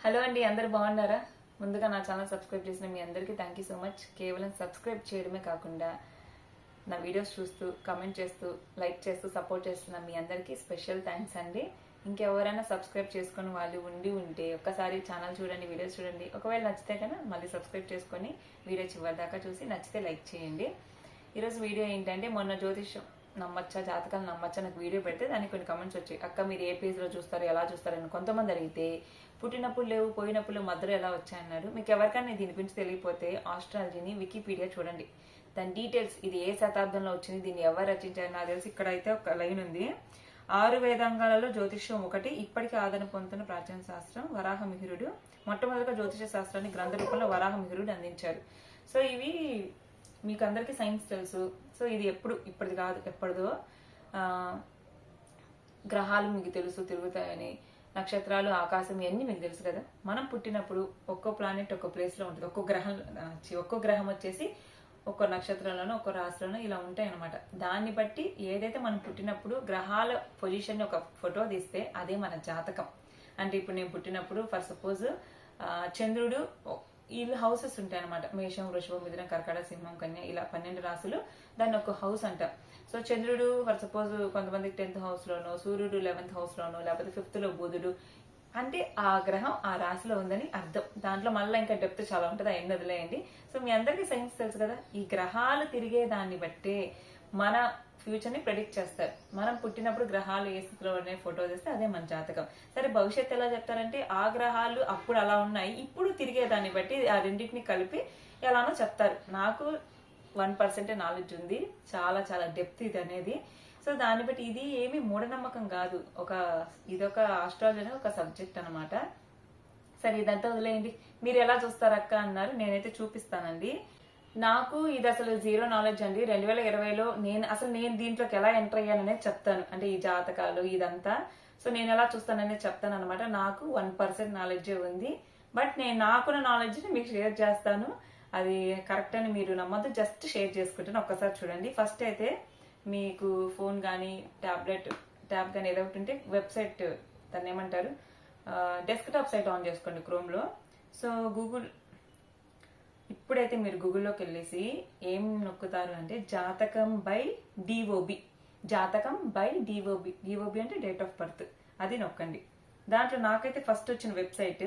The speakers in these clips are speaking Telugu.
హలో అండి, అందరు బాగున్నారా? ముందుగా నా ఛానల్ సబ్స్క్రైబ్ చేసిన మీ అందరికీ థ్యాంక్ యూ సో మచ్. కేవలం సబ్స్క్రైబ్ చేయడమే కాకుండా నా వీడియోస్ చూస్తూ కామెంట్ చేస్తూ లైక్ చేస్తూ సపోర్ట్ చేస్తున్న మీ అందరికీ స్పెషల్ థ్యాంక్స్ అండి. ఇంకెవరైనా సబ్స్క్రైబ్ చేసుకుని వాళ్ళు ఉంటే ఒక్కసారి ఛానల్ చూడండి, వీడియోస్ చూడండి. ఒకవేళ నచ్చితే కన్నా మళ్ళీ సబ్స్క్రైబ్ చేసుకొని వీడియో చివరి దాకా చూసి నచ్చితే లైక్ చేయండి. ఈరోజు వీడియో ఏంటంటే, మొన్న జ్యోతిష్యం నమ్మచ్చా, జాతకాలు నమ్మచ్చా నాకు వీడియో పెడితే దానికి కొన్ని కమెంట్స్ వచ్చాయి. అక్క మీరు ఏ పేజ్లో చూస్తారు, ఎలా చూస్తారని కొంతమంది అడిగితే, పుట్టినప్పుడు లేవు పోయినప్పుడు మధ్యలో ఎలా వచ్చాయన్నారు. మీకు ఎవరికైనా దీని గురించి తెలియకపోతే ఆస్ట్రాలజీని వికీపీడియా చూడండి, దాని డీటెయిల్స్, ఇది ఏ శతాబ్దంలో వచ్చింది, దీన్ని ఎవరు రచించారు నాకు తెలిసి ఇక్కడ అయితే ఒక లైన్ ఉంది. 6 వేదాంగాలలో జ్యోతిష్యం ఒకటి, ఇప్పటికీ ఆదరణ పొందుతున్న ప్రాచీన శాస్త్రం వరాహమిహిరుడు. మొట్టమొదటిగా జ్యోతిష శాస్త్రాన్ని గ్రంథ రూపంలో వరాహమిహిరుడు అందించారు. సో ఇవి మీకు అందరికీ సైన్స్ తెలుసు. సో ఇది ఇప్పటిది కాదు, ఎప్పటిదో. గ్రహాలు మీకు తెలుసు తిరుగుతాయని, నక్షత్రాలు, ఆకాశం ఇవన్నీ మీకు తెలుసు కదా. మనం పుట్టినప్పుడు ఒక్కో ప్లానెట్ ఒక్కో ప్లేస్లో ఉంటుంది, ఒక్కో గ్రహం వచ్చేసి ఒక్కో నక్షత్రంలోనో ఒక్కో రాశిలోనో ఇలా ఉంటాయి అనమాట. దాన్ని బట్టి ఏదైతే మనం పుట్టినప్పుడు గ్రహాల పొజిషన్ ఒక ఫోటో తీస్తే అదే మన జాతకం. అంటే ఇప్పుడు నేను పుట్టినప్పుడు ఫర్ సపోజ్ చంద్రుడు, వీళ్ళు హౌసెస్ ఉంటాయి అనమాట. మేషం, వృషభం, మిథునం, కర్కాటక, సింహం, కన్య, ఇలా 12 రాశులు, దాన్ని ఒక హౌస్ అంటాం. సో చంద్రుడు ఫర్ సపోజ్ కొంతమందికి 10th హౌస్ లోనో, సూర్యుడు 11th హౌస్ లోనో, లేకపోతే 5th లో బుధుడు, అంటే ఆ గ్రహం ఆ రాశిలో ఉందని అర్థం. దాంట్లో మళ్ళీ ఇంకా డెప్త్ చాలా ఉంటుంది, అవన్నీ వదిలేయండి. సో మీ అందరికీ సైన్స్ తెలుసు కదా. ఈ గ్రహాలు తిరిగే దాన్ని బట్టే మన ఫ్యూచర్ ని ప్రెడిక్ట్ చేస్తారు. మనం పుట్టినప్పుడు గ్రహాలు ఏ స్థితిలో ఉన్నాయి ఫోటో తీస్తే అదే మన జాతకం. సరే, భవిష్యత్తు ఎలా చెప్తారంటే, ఆ గ్రహాలు అప్పుడు అలా ఉన్నాయి, ఇప్పుడు తిరిగే దాన్ని బట్టి ఆ రెండింటిని కలిపి ఎలానో చెప్తారు. నాకు 1% నాలెడ్జ్ ఉంది, చాలా చాలా డెప్త్ ఇది అనేది. సో దాన్ని బట్టి ఇది ఏమి మూఢనమ్మకం కాదు, ఇదొక ఆస్ట్రాలజీ అనేది ఒక సబ్జెక్ట్ అనమాట. సరే, ఇదంతా వదిలేయండి. మీరు ఎలా చూస్తారు అక్క అన్నారు, నేనైతే చూపిస్తానండి. నాకు ఇది అసలు 0 నాలెడ్జ్ అండి. 2020లో నేను దీంట్లోకి ఎలా ఎంటర్ అయ్యాననేది చెప్తాను. అంటే ఈ జాతకాలు ఇదంతా సో నేను ఎలా చూస్తాననేది చెప్తాను అనమాట. నాకు 1% నాలెడ్జే ఉంది, బట్ నేను నాకున్న నాలెడ్జ్ని మీకు షేర్ చేస్తాను. అది కరెక్ట్ అని మీరు నమ్మద్దు, జస్ట్ షేర్ చేసుకుంటాను. ఒక్కసారి చూడండి. ఫస్ట్ అయితే మీకు ఫోన్ కానీ ట్యాబ్ కానీ ఏదో ఒకటి ఉంటే వెబ్సైట్, దాన్ని ఏమంటారు, డెస్క్టాప్ సైట్ ఆన్ చేసుకోండి క్రోమ్లో. సో ఇప్పుడైతే మీరు గూగుల్లోకి వెళ్ళేసి ఏం నొక్కుతారు అంటే, జాతకం బై డిఓబి, డిఓబి అంటే డేట్ ఆఫ్ బర్త్, అది నొక్కండి. దాంట్లో నాకైతే ఫస్ట్ వచ్చిన వెబ్సైట్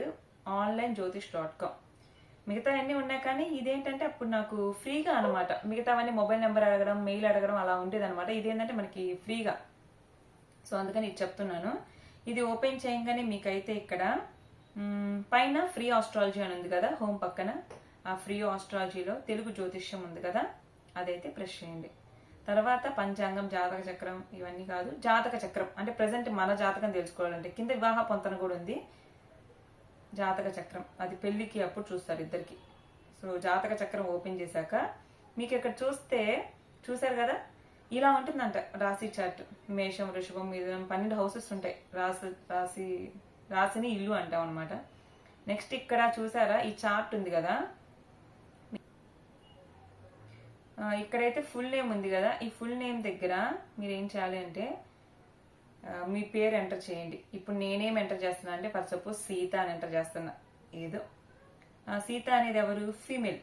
onlinejotish.com. మిగతా అన్నీ ఉన్నాయి, కానీ ఇదేంటంటే అప్పుడు నాకు ఫ్రీగా అనమాట. మిగతావన్నీ మొబైల్ నెంబర్ అడగడం, మెయిల్ అడగడం అలా ఉండేది అనమాట. ఇదేంటంటే మనకి ఫ్రీగా. సో అందుకని ఇది చెప్తున్నాను. ఇది ఓపెన్ చేయగానే మీకైతే ఇక్కడ పైన ఫ్రీ ఆస్ట్రాలజీ అని ఉంది కదా, హోమ్ పక్కన. ఆ ఫ్రీ ఆస్ట్రాలజీలో తెలుగు జ్యోతిష్యం ఉంది కదా, అదైతే ప్రెస్ చేయండి. తర్వాత పంచాంగం, జాతక చక్రం, ఇవన్నీ కాదు, జాతక చక్రం అంటే ప్రజెంట్ మన జాతకం తెలుసుకోవాలంటే కింద వివాహ పొంతన కూడా ఉంది. జాతక చక్రం అది పెళ్లికి అప్పుడు చూస్తారు ఇద్దరికి. సో జాతక చక్రం ఓపెన్ చేశాక మీకు ఇక్కడ చూసారు కదా, ఇలా ఉంటుందంట రాశి చార్ట్. మేషం, వృషభం, మిథునం, 12 హౌసెస్ ఉంటాయి. రాశిని ఇల్లు అంటాం అనమాట. నెక్స్ట్ ఇక్కడ చూసారా ఈ చార్ట్ ఉంది కదా, ఇక్కడైతే ఫుల్ నేమ్ ఉంది కదా, ఈ ఫుల్ నేమ్ దగ్గర మీరు ఏం చేయాలి అంటే మీ పేరు ఎంటర్ చేయండి. ఇప్పుడు నేనేం ఎంటర్ చేస్తున్నా అంటే, ఫర్ సపోజ్ సీత అని ఎంటర్ చేస్తున్నా. ఏదో సీత అనేది ఎవరు, ఫీమేల్.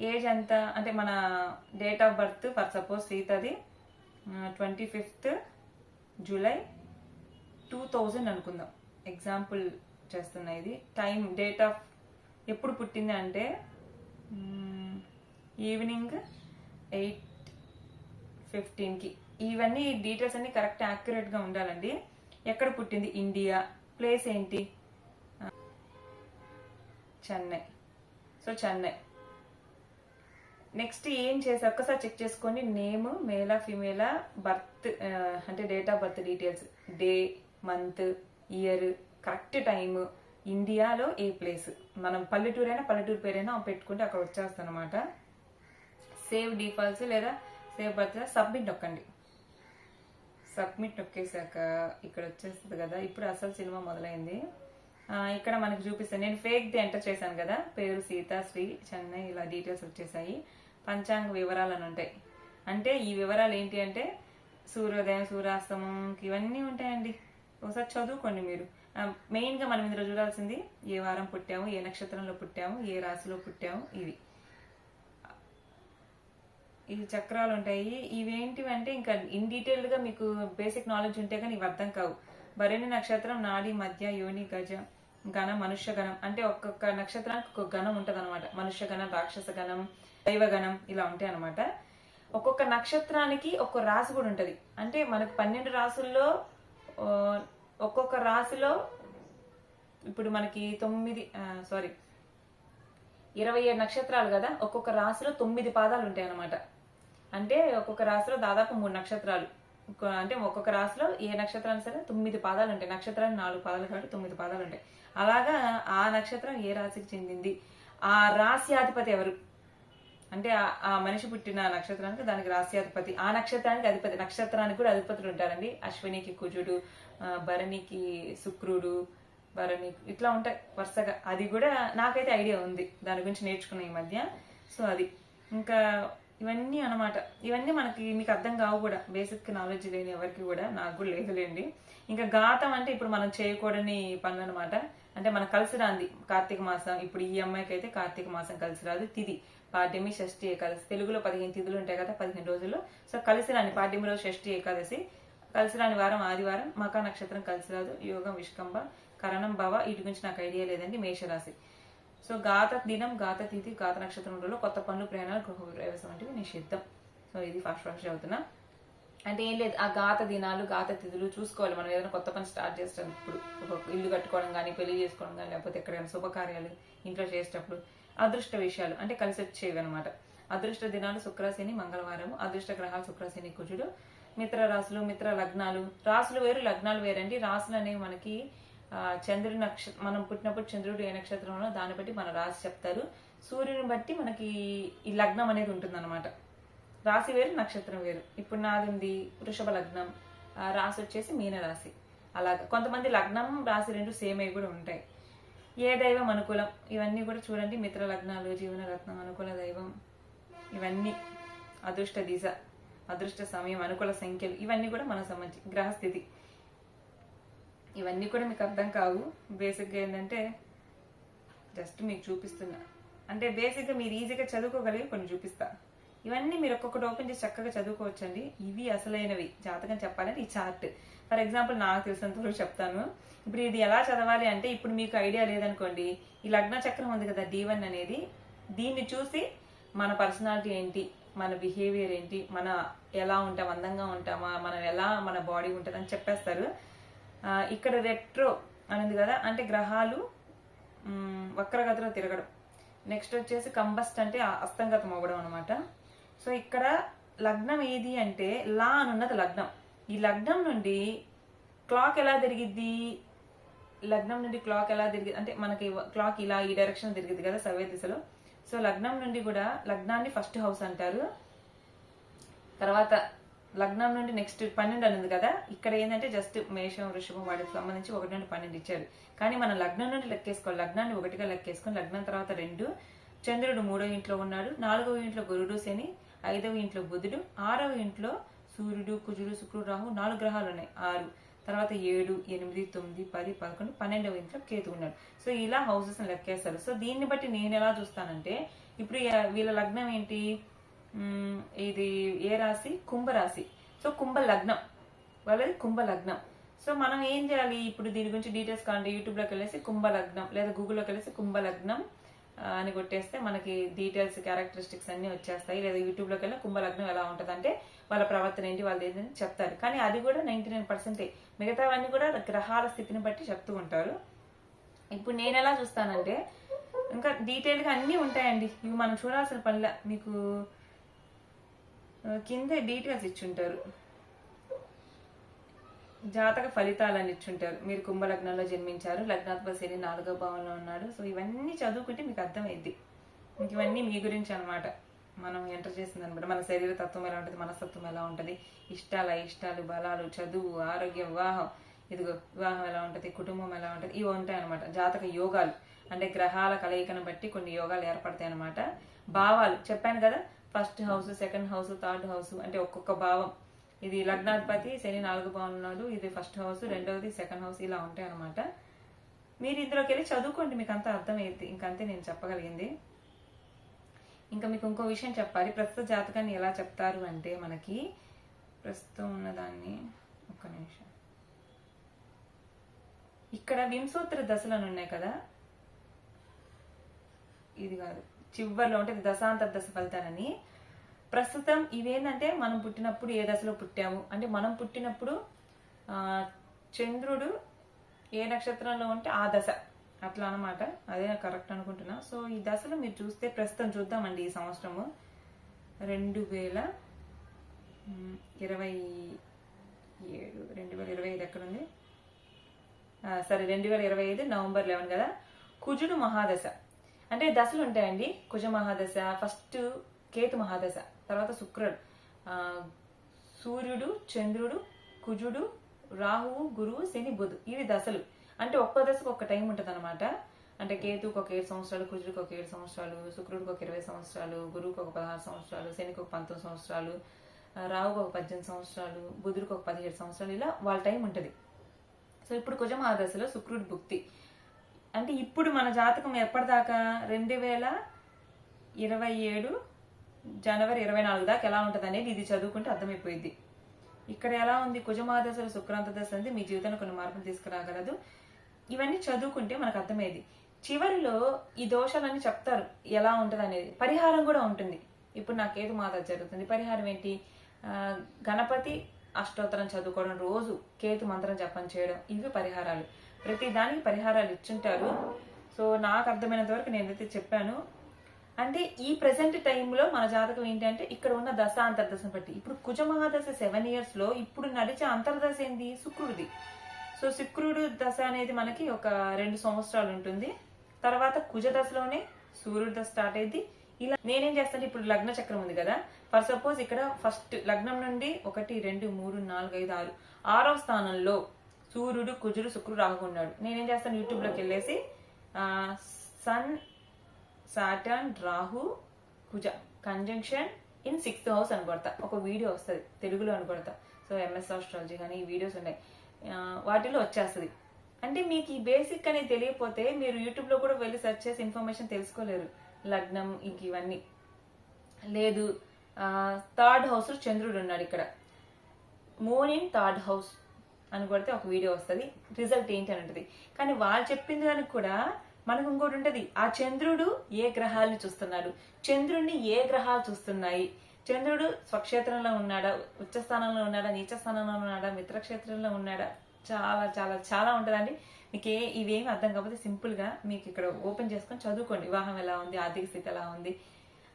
ఏజ్ ఎంత అంటే మన date of birth for suppose సీతది 25th జూలై 2000 అనుకుందాం, ఎగ్జాంపుల్ చేస్తున్నా. ఇది టైం, డేట్ ఆఫ్ ఎప్పుడు పుట్టింది అంటే ఈవినింగ్ 8:15కి. ఇవన్నీ డీటెయిల్స్ అన్ని కరెక్ట్ యాక్యురేట్ గా ఉండాలండి. ఎక్కడ పుట్టింది, ఇండియా. ప్లేస్ ఏంటి, చెన్నై. సో చెన్నై. నెక్స్ట్ ఏం చేసి ఒక్కసారి చెక్ చేసుకోండి, నేమ్ మేలా ఫీమేలా, బర్త్ అంటే date of birth details, day, month, year, correct time, ఇండియాలో ఏ ప్లేస్. మనం పల్లెటూరు పేరైనా పెట్టుకుంటే అక్కడ వచ్చేస్తుంది అనమాట. సేవ్ డిఫాల్ట్స్ లేదా సేవ్ బర్త్, సబ్మిట్ నొక్కండి. సబ్మిట్ నొక్కేసాక ఇక్కడ వచ్చేస్తుంది కదా, ఇప్పుడు అసలు సినిమా మొదలైంది. ఇక్కడ మనకు చూపిస్తాను. నేను ఫేక్ది ఎంటర్ చేశాను కదా, పేరు సీత, శ్రీ, చెన్నై, ఇలా డీటెయిల్స్ వచ్చేసాయి. పంచాంగ వివరాలు అని ఉంటాయి. అంటే ఈ వివరాలు ఏంటి అంటే సూర్యోదయం, సూర్యాస్తమం, ఇవన్నీ ఉంటాయండి. ఒకసారి చదువుకోండి మీరు. మెయిన్ గా మనం ఇందులో చూడాల్సింది ఏ వారం పుట్టాము, ఏ నక్షత్రంలో పుట్టాము, ఏ రాశిలో పుట్టాము. ఈ చక్రాలు ఉంటాయి. ఇవేంటివి అంటే ఇంకా ఇన్ డీటెయిల్డ్ గా మీకు బేసిక్ నాలెడ్జ్ ఉంటే కానీ ఇవి అర్థం కావు. భరణి నక్షత్రం నాడి మధ్య యోని గజ గణం మనుష్య గణం అంటే ఒక్కొక్క నక్షత్రానికి ఒక్కొక్క గణం ఉంటది అనమాట. మనుష్య గణం, రాక్షస గణం, దైవ గణం ఇలా ఉంటాయి అనమాట. ఒక్కొక్క నక్షత్రానికి ఒక్కొక్క రాశి కూడా ఉంటది. అంటే మనకు 12 రాసుల్లో ఒక్కొక్క రాశిలో ఇప్పుడు మనకి 27 నక్షత్రాలు కదా, ఒక్కొక్క రాశిలో 9 పాదాలు ఉంటాయి అనమాట. అంటే ఒక్కొక్క రాశిలో దాదాపు 3 నక్షత్రాలు. అంటే ఒక్కొక్క రాశిలో ఏ నక్షత్రాలు సరే 9 పాదాలు ఉంటాయి. నక్షత్రానికి 4 పాదాలు కాబట్టి 9 పాదాలు ఉంటాయి. అలాగా ఆ నక్షత్రం ఏ రాశికి చెందింది, ఆ రాశ్యాధిపతి ఎవరు అంటే ఆ మనిషి పుట్టిన నక్షత్రానికి దానికి రాశ్యాధిపతి, ఆ నక్షత్రానికి అధిపతి. నక్షత్రానికి కూడా అధిపతులు ఉంటారండి. అశ్వినికి కుజుడు, భరణికి శుక్రుడు, భరణి ఇట్లా ఉంటాయి వరుసగా. అది కూడా నాకైతే ఐడియా ఉంది, దాని గురించి నేర్చుకున్నా ఈ మధ్య. సో అది ఇంకా ఇవన్నీ అనమాట. ఇవన్నీ మీకు అర్థం కావు కూడా, బేసిక్ నాలెడ్జ్ లేని ఎవరికి కూడా. నాకు కూడా లేదులేండి. ఇంకా ఘాతం అంటే ఇప్పుడు మనం చేయకూడని పనులు అనమాట. అంటే మనకు కలిసి రాంది కార్తీక మాసం. ఇప్పుడు ఈ అమ్మాయికి అయితే కార్తీక మాసం కలిసి రాదు. తిథి పాడ్యమి, షష్ఠి, ఏకాదశి. తెలుగులో 15 తిథులు ఉంటాయి కదా, 15 రోజులు. సో కలిసి రాని పాడ్యమి రోజు షష్ఠి, ఏకాదశి. కలిసి రాని వారం ఆదివారం. మకా నక్షత్రం కలిసి రాదు. యోగం విష్కంభ, కరణం భవ. వీటి గురించి నాకు ఐడియా లేదండి. మేషరాశి. సో ఘాత దినం, ఘాత తిథి, ఘాత నక్షత్రంలో కొత్త పనులు, ప్రయాణాలు, గృహ ప్రవేశం వంటివి నిషిద్ధం. సో ఇది ఫస్ట్ చదువుతున్నా. అంటే ఏం లేదు, ఆ ఘాత దినాలు, ఘాత తిథులు చూసుకోవాలి. మనం ఏదైనా కొత్త పని స్టార్ట్ చేసేటప్పుడు, ఒక ఇల్లు కట్టుకోవడం కానీ, పెళ్లి చేసుకోవడం కానీ, లేకపోతే ఎక్కడైనా శుభకార్యాలు ఇంట్లో చేసేటప్పుడు. అదృష్ట విషయాలు అంటే కలిసి వచ్చేవి అనమాట. అదృష్ట దినాలు శుక్రశని, మంగళవారం. అదృష్ట గ్రహాలు శుక్రశని, కుజుడు. మిత్ర రాశులు, మిత్ర లగ్నాలు. రాశులు వేరు, లగ్నాలు వేరండి. రాశులు అనేవి మనకి చంద్రుడి మనం పుట్టినప్పుడు చంద్రుడు ఏ నక్షత్రంలో దాన్ని బట్టి మన రాశి చెప్తారు. సూర్యుని బట్టి మనకి ఈ లగ్నం అనేది ఉంటుంది అనమాట. రాశి వేరు, నక్షత్రం వేరు. ఇప్పుడు నాది ఉంది వృషభ లగ్నం, రాశి వచ్చేసి మీన రాశి. అలాగా కొంతమంది లగ్నం రాశి రెండు సేమ్ అయి కూడా ఉంటాయి. ఏ దైవం అనుకూలం ఇవన్నీ కూడా చూడండి. మిత్ర లగ్నాలు, జీవన రత్నం, అనుకూల దైవం, ఇవన్నీ అదృష్ట దిశ, అదృష్ట సమయం, అనుకూల సంఖ్యలు, ఇవన్నీ కూడా మనకు సంబంధించి గ్రహస్థితి. ఇవన్నీ కూడా మీకు అర్థం కావు. బేసిక్గా ఏంటంటే జస్ట్ మీకు చూపిస్తున్నా. అంటే బేసిక్గా మీరు ఈజీగా చదువుకోగలిగి కొన్ని చూపిస్తా. ఇవన్నీ మీరు ఒక్కొక్కటి ఓపెన్ చేసి చక్కగా చదువుకోవచ్చండి. ఇవి అసలైనవి. జాతకం చెప్పాలంటే ఈ చార్ట్. ఫర్ ఎగ్జాంపుల్ నాకు తెలిసినంత వరకు చెప్తాను. ఇప్పుడు ఇది ఎలా చదవాలి అంటే, ఇప్పుడు మీకు ఐడియా లేదనుకోండి, ఈ లగ్న చక్రం ఉంది కదా D1 అనేది, దీన్ని చూసి మన పర్సనాలిటీ ఏంటి, మన బిహేవియర్ ఏంటి, మన ఎలా ఉంటాం, అందంగా ఉంటామా, మనం ఎలా మన బాడీ ఉంటుంది అని చెప్పేస్తారు. ఇక్కడ రెట్రో అనేది కదా, అంటే గ్రహాలు వక్రగతిలో తిరగడం. నెక్స్ట్ వచ్చేసి కంబస్ట్ అంటే అస్తంగతం అవ్వడం అనమాట. సో ఇక్కడ లగ్నం ఏది అంటే లా అని ఉన్నది లగ్నం. ఈ లగ్నం నుండి క్లాక్ ఎలా తిరిగిద్ది, లగ్నం నుండి క్లాక్ ఎలా తిరిగి అంటే మనకి క్లాక్ ఇలా ఈ డైరెక్షన్ తిరిగిద్ది కదా సవ్య దిశలో. సో లగ్నం నుండి కూడా లగ్నాన్ని ఫస్ట్ హౌస్ అంటారు. తర్వాత లగ్నం నుండి నెక్స్ట్ 12 అనేది కదా, ఇక్కడ ఏంటంటే జస్ట్ మేషం, వృషభం వాటికి సంబంధించి 1 నుండి 12 ఇచ్చారు. కానీ మనం లగ్నం నుండి లెక్కేసుకోవాలి. లగ్నాన్ని 1గా లెక్కేసుకొని లగ్నం తర్వాత 2, చంద్రుడు 3వ ఇంట్లో ఉన్నాడు, 4వ ఇంట్లో గురుడు శని, 5వ ఇంట్లో బుధుడు, 6వ ఇంట్లో సూర్యుడు, కుజుడు, శుక్రుడు, రాహు, 4 గ్రహాలు ఉన్నాయి. 6 తర్వాత 7, 8, 9, 10, 11, 12వ ఇంట్లో కేతు ఉన్నాడు. సో ఇలా హౌసెస్ లెక్కేస్తారు. సో దీన్ని బట్టి నేను ఎలా చూస్తానంటే, ఇప్పుడు వీళ్ళ లగ్నం ఏంటి, ఇది ఏ రాశి, కుంభరాశి. సో కుంభ లగ్నం, వాళ్ళది కుంభ లగ్నం. సో మనం ఏం చేయాలి, ఇప్పుడు దీని గురించి డీటెయిల్స్ కావాలంటే యూట్యూబ్లోకి వెళ్ళేసి కుంభ లగ్నం లేదా గూగుల్లోకి వెళ్ళేసి కుంభ లగ్నం అని కొట్టేస్తే మనకి డీటెయిల్స్, క్యారెక్టరిస్టిక్స్ అన్ని వచ్చేస్తాయి. లేదా యూట్యూబ్లోకి వెళ్ళి కుంభ లగ్నం ఎలా ఉంటుంది అంటే వాళ్ళ ప్రవర్తన ఏంటి, వాళ్ళది ఏంటని చెప్తారు. కానీ అది కూడా 99%. మిగతావన్నీ కూడా గ్రహాల స్థితిని బట్టి చెప్తూ ఉంటారు. ఇప్పుడు నేను ఎలా చూస్తానంటే, ఇంకా డీటెయిల్గా అన్నీ ఉంటాయండి. ఇవి మనం చూడాల్సిన పనిలా. మీకు కింద డీటెయిల్స్ ఇచ్చుంటారు, జాతక ఫలితాలని ఇచ్చుంటారు. మీరు కుంభలగ్నంలో జన్మించారు, లగ్నాధిపతి శని 4వ భావంలో ఉన్నాడు. సో ఇవన్నీ చదువుకుంటే మీకు అర్థమైద్ది. మీకు ఇవన్నీ మీ గురించి అనమాట. మనం ఎంటర్ చేసింది అనమాట. మన శరీర తత్వం ఎలా ఉంటుంది, మనస్తత్వం ఎలా ఉంటుంది, ఇష్టాలు, అయిష్టాలు, బలాలు, చదువు, ఆరోగ్యం, వివాహం, ఇదిగో వివాహం ఎలా ఉంటుంది, కుటుంబం ఎలా ఉంటుంది, ఇవి ఉంటాయి అనమాట. జాతక యోగాలు అంటే గ్రహాల కలయికను బట్టి కొన్ని యోగాలు ఏర్పడతాయి అనమాట. భావాలు చెప్పాను కదా, first house, second house, third house అంటే ఒక్కొక్క భావం. ఇది లగ్నాధిపతి శని 4వ భావంలో ఉన్నాడు, ఇది ఫస్ట్ హౌస్, రెండవది సెకండ్ హౌస్, ఇలా ఉంటాయి అనమాట. మీరు ఇందులోకి వెళ్ళి చదువుకోండి, మీకు అంతా అర్థమయ్యింది. ఇంకంతే నేను చెప్పగలిగింది. ఇంకా మీకు ఇంకో విషయం చెప్పాలి. ప్రస్తుత జాతకాన్ని ఎలా చెప్తారు అంటే, మనకి ప్రస్తుతం ఉన్నదాన్ని ఒక్క నిమిషం, ఇక్కడ వింశోత్తర దశలను ఉన్నాయి కదా, ఇది కాదు, చివరిలో ఉంటుంది దశాంతర దశ ఫలితాలని. ప్రస్తుతం ఇవేంటంటే మనం పుట్టినప్పుడు ఏ దశలో పుట్టాము అంటే, మనం పుట్టినప్పుడు చంద్రుడు ఏ నక్షత్రంలో ఉంటే ఆ దశ, అట్లా అనమాట. అదే కరెక్ట్ అనుకుంటున్నా. సో ఈ దశలో మీరు చూస్తే ప్రస్తుతం చూద్దామండి, ఈ సంవత్సరము 2025 ఎక్కడుంది, సరే 2025 నవంబర్ 11 కదా. కుజుడు మహాదశ అంటే దశలు ఉంటాయండి. కుజ మహాదశ, ఫస్ట్ కేతు మహాదశ, తర్వాత శుక్రుడు, సూర్యుడు, చంద్రుడు, కుజుడు, రాహువు, గురువు, శని, బుధు, ఇవి దశలు. అంటే ఒక్కో దశకు ఒక టైం ఉంటుంది అనమాట. అంటే కేతుకు ఒక 7 సంవత్సరాలు, కుజుడికి ఒక 7 సంవత్సరాలు, శుక్రుడికి ఒక 20 సంవత్సరాలు, గురువుకి ఒక 16 సంవత్సరాలు, శనికి ఒక 19 సంవత్సరాలు, రాహుకు ఒక 18 సంవత్సరాలు, బుధుడికి ఒక 17 సంవత్సరాలు, ఇలా వాళ్ళ టైం ఉంటుంది. సో ఇప్పుడు కుజ మహాదశలో శుక్రుడి భుక్తి అంటే ఇప్పుడు మన జాతకం ఎప్పటిదాకా 2027 జనవరి 24 దాకా ఎలా ఉంటుంది అనేది ఇది చదువుకుంటే అర్థమైపోయింది. ఇక్కడ ఎలా ఉంది, కుజమహాదశలు శుక్రాంత దశ ఉంది, మీ జీవితంలో కొన్ని మార్పులు తీసుకురాగలదు. ఇవన్నీ చదువుకుంటే మనకు అర్థమయ్యేది. చివరిలో ఈ దోషాలన్నీ చెప్తారు ఎలా ఉంటుంది అనేది, పరిహారం కూడా ఉంటుంది. ఇప్పుడు నాకు కేతు మహాదశ జరుగుతుంది, పరిహారం ఏంటి, గణపతి అష్టోత్తరం చదువుకోవడం, రోజు కేతు మంత్రం జపం చేయడం, ఇవి పరిహారాలు. ప్రతి దానికి పరిహారాలు ఇచ్చుంటారు. సో నాకు అర్థమైనంత వరకు నేనైతే చెప్పాను. అంటే ఈ ప్రెసెంట్ టైంలో మన జాతకం ఏంటంటే ఇక్కడ ఉన్న దశ అంతర్దశను బట్టి, ఇప్పుడు కుజ మహాదశ 7 years లో ఇప్పుడు నడిచే అంతర్దశ ఏంది, శుక్రుడిది. సో శుక్రుడు దశ అనేది మనకి ఒక 2 సంవత్సరాలు ఉంటుంది. తర్వాత కుజ దశలోనే సూర్యుడి దశ స్టార్ట్ అయింది. ఇలా నేనేం చేస్తాను, ఇప్పుడు లగ్న చక్రం ఉంది కదా, ఫర్ సపోజ్ ఇక్కడ ఫస్ట్ లగ్నం నుండి 1 2 3 4 5 6 6వ స్థానంలో సూర్యుడు, కుజుడు, శుక్రుడు, రాహు ఉన్నాడు. నేనేం చేస్తాను, యూట్యూబ్ లోకి వెళ్ళేసి sun, Saturn, Rahu, Kuja conjunction in 6th house అని కొడతా, ఒక వీడియో వస్తుంది తెలుగులో అని కొడతా. సో MS ఆస్ట్రాలజీ కానీ ఈ వీడియోస్ ఉన్నాయి, వాటిలో వచ్చేస్తుంది. అంటే మీకు ఈ బేసిక్ అనేది తెలియకపోతే మీరు యూట్యూబ్ లో కూడా వెళ్ళి సెర్చ్ చేసి ఇన్ఫర్మేషన్ తెలుసుకోలేరు. లగ్నం ఇంక ఇవన్నీ లేదు. 3rd house చంద్రుడు ఉన్నాడు, ఇక్కడ మూన్ ఇన్ 3rd house అని కొడితే ఒక వీడియో వస్తుంది, రిజల్ట్ ఏంటి అని ఉంటుంది. కానీ వాళ్ళు చెప్పింది దానికి కూడా మనకు ఇంకోటి ఉంటది, ఆ చంద్రుడు ఏ గ్రహాలను చూస్తున్నాడు, చంద్రుడిని ఏ గ్రహాలు చూస్తున్నాయి, చంద్రుడు స్వక్షేత్రంలో ఉన్నాడా, ఉచ్చ స్థానంలో ఉన్నాడా, నీచ స్థానంలో ఉన్నాడా, మిత్రక్షేత్రంలో ఉన్నాడా, చాలా చాలా చాలా ఉంటుందండి. మీకు ఇవేమి అర్థం కాకపోతే సింపుల్ గా మీకు ఇక్కడ ఓపెన్ చేసుకొని చదువుకోండి. వివాహం ఎలా ఉంది, ఆర్థిక స్థితి ఎలా ఉంది,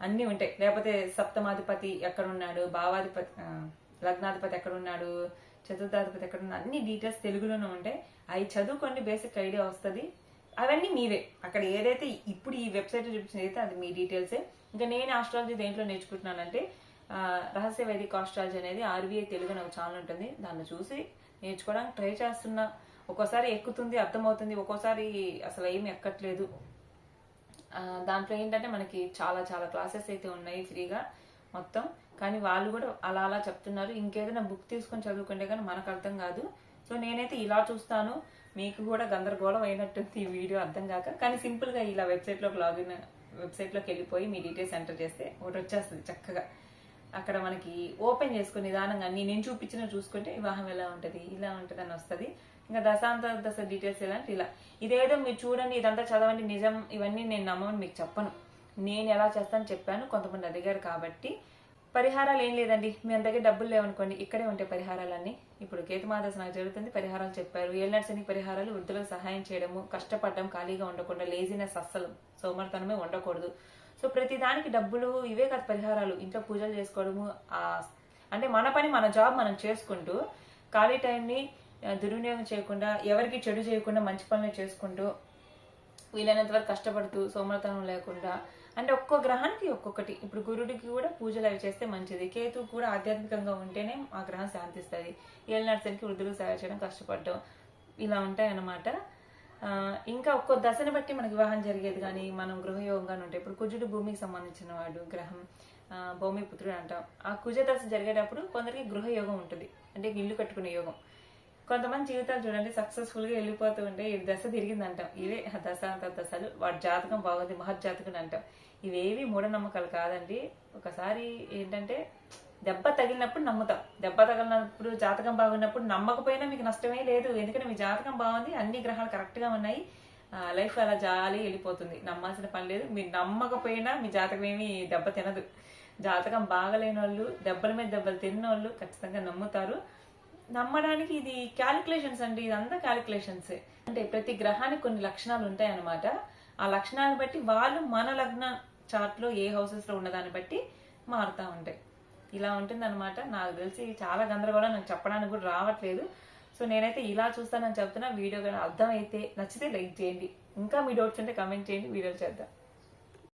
అన్ని ఉంటాయి. లేకపోతే సప్తమాధిపతి ఎక్కడున్నాడు, భావాధిపతి లగ్నాధిపతి ఎక్కడున్నాడు, చతుర్థాధిపతి ఎక్కడున్నాడు, అన్ని డీటెయిల్స్ తెలుగులోనే ఉంటాయి. అవి చదువుకోండి, బేసిక్ ఐడియా వస్తుంది. అవన్నీ మీవే, అక్కడ ఏదైతే ఇప్పుడు ఈ వెబ్సైట్ చూపించింది అయితే అది మీ డీటెయిల్సే. ఇంకా నేను ఆస్ట్రాలజీ దేంట్లో నేర్చుకుంటున్నానంటే, రహస్య వైదిక ఆస్ట్రాలజీ అనేది RVI తెలుగు అని ఒక ఛానల్ ఉంటుంది, దాన్ని చూసి నేర్చుకోవడానికి ట్రై చేస్తున్నా. ఒక్కోసారి ఎక్కుతుంది, అర్థమవుతుంది, ఒక్కోసారి అసలు ఏమి ఎక్కట్లేదు. దాంట్లో ఏంటంటే మనకి చాలా చాలా క్లాసెస్ అయితే ఉన్నాయి ఫ్రీగా మొత్తం. కానీ వాళ్ళు కూడా అలా అలా చెప్తున్నారు. ఇంకేదైనా బుక్ తీసుకొని చదువుకుంటే కానీ మనకు అర్థం కాదు. సో నేనైతే ఇలా చూస్తాను, మీకు కూడా గందరగోళం అయినట్టుంది ఈ వీడియో అర్థం కాక. కానీ సింపుల్ గా ఇలా వెబ్సైట్లోకి వెళ్ళిపోయి మీ డీటెయిల్స్ ఎంటర్ చేస్తే ఒకటి వచ్చేస్తుంది చక్కగా. అక్కడ మనకి ఓపెన్ చేసుకుని నిదానంగా నేను చూపించిన చూసుకుంటే వివాహం ఎలా ఉంటుంది, ఇలా ఉంటుంది అని వస్తుంది. ఇంకా దశాంతర దశ డీటెయిల్స్ ఎలా అంటే ఇలా, ఇదేదో మీరు చూడండి, ఇదంతా చదవండి, నిజం ఇవన్నీ నేను నమ్మని మీకు చెప్పను. నేను ఎలా చేస్తాను చెప్పాను, కొంతమంది అడిగారు కాబట్టి. పరిహారాలు ఏం లేదండి, మీ దగ్గర డబ్బులు లేవనుకోండి, ఇక్కడే ఉంటాయి పరిహారాలన్నీ. ఇప్పుడు కేతుమాదశ నాకు జరుగుతుంది, పరిహారాలు చెప్పారు. ఏళ్ళనర్సనికి పరిహారాలు, వృద్ధులకు సహాయం చేయడము, కష్టపడడం, ఖాళీగా ఉండకుండా, లేజినెస్ అస్సలు సోమర్తనమే ఉండకూడదు. సో ప్రతి దానికి డబ్బులు ఇవే కాదు పరిహారాలు. ఇంట్లో పూజలు చేసుకోవడము, అంటే మన పని మన జాబ్ మనం చేసుకుంటూ ఖాళీ టైంని దుర్వినియోగం చేయకుండా, ఎవరికి చెడు చేయకుండా మంచి పనులు చేసుకుంటూ, వీలైనంత వరకు కష్టపడుతూ, సోమర్తనం లేకుండా, అంటే ఒక్కో గ్రహానికి ఒక్కొక్కటి. ఇప్పుడు గురుడికి కూడా పూజలు అవి చేస్తే మంచిది, కేతు కూడా ఆధ్యాత్మికంగా ఉంటేనే ఆ గ్రహం శాంతిస్తుంది, ఏళ్ళనర్సనికి వృద్ధులకు సేవ చేయడం, కష్టపడడం, ఇలా ఉంటాయి అన్నమాట. ఇంకా ఒక్కో దశని బట్టి మనకి వివాహం జరిగేది కానీ మనం గృహయోగంగానే ఉంటాయి. ఇప్పుడు కుజుడు భూమికి సంబంధించిన వాడు గ్రహం, భూమిపుత్రుడు అంటాం. ఆ కుజ దశ జరిగేటప్పుడు కొందరికి గృహయోగం ఉంటుంది, అంటే ఇల్లు కట్టుకునే యోగం. కొంతమంది జీవితాలు చూడండి సక్సెస్ఫుల్ గా వెళ్ళిపోతూ ఉంటే ఇది దశ తిరిగింది అంటాం. ఇవే దశాంత దశలు. వాడి జాతకం బాగుంది, మహర్జాతకుడు అంటాం. ఇవేవి మూఢనమ్మకాలు కాదండి. ఒకసారి ఏంటంటే దెబ్బ తగిలినప్పుడు నమ్ముతాం. దెబ్బ తగిలినప్పుడు జాతకం బాగున్నప్పుడు నమ్మకపోయినా మీకు నష్టమే లేదు. ఎందుకంటే మీ జాతకం బాగుంది, అన్ని గ్రహాలు కరెక్ట్ గా ఉన్నాయి, లైఫ్ అలా జాలి వెళ్ళిపోతుంది. నమ్మాల్సిన పని లేదు. మీరు నమ్మకపోయినా మీ జాతకం ఏమి దెబ్బ తినదు. జాతకం బాగలేని వాళ్ళు, దెబ్బల మీద దెబ్బలు తిన్న వాళ్ళు ఖచ్చితంగా నమ్ముతారు. నమ్మడానికి ఇది క్యాలిక్యులేషన్స్ అండి. ఇదంతా క్యాలిక్యులేషన్స్. అంటే ప్రతి గ్రహానికి కొన్ని లక్షణాలు ఉంటాయి అన్నమాట. ఆ లక్షణాలను బట్టి వాళ్ళు మన లగ్న చార్ట్ లో ఏ హౌసెస్ లో ఉన్నదాన్ని బట్టి మారుతా ఉంటాయి. ఇలా ఉంటుంది అనమాట. నాకు తెలిసి చాలా గందరగోళం, నాకు చెప్పడానికి కూడా రావట్లేదు. సో నేనైతే ఇలా చూస్తానని చెప్తున్నా. వీడియో కానీ అర్థమైతే నచ్చితే లైక్ చేయండి. ఇంకా మీ డౌట్స్ ఉంటే కమెంట్ చేయండి, వీడియోలు చేద్దాం.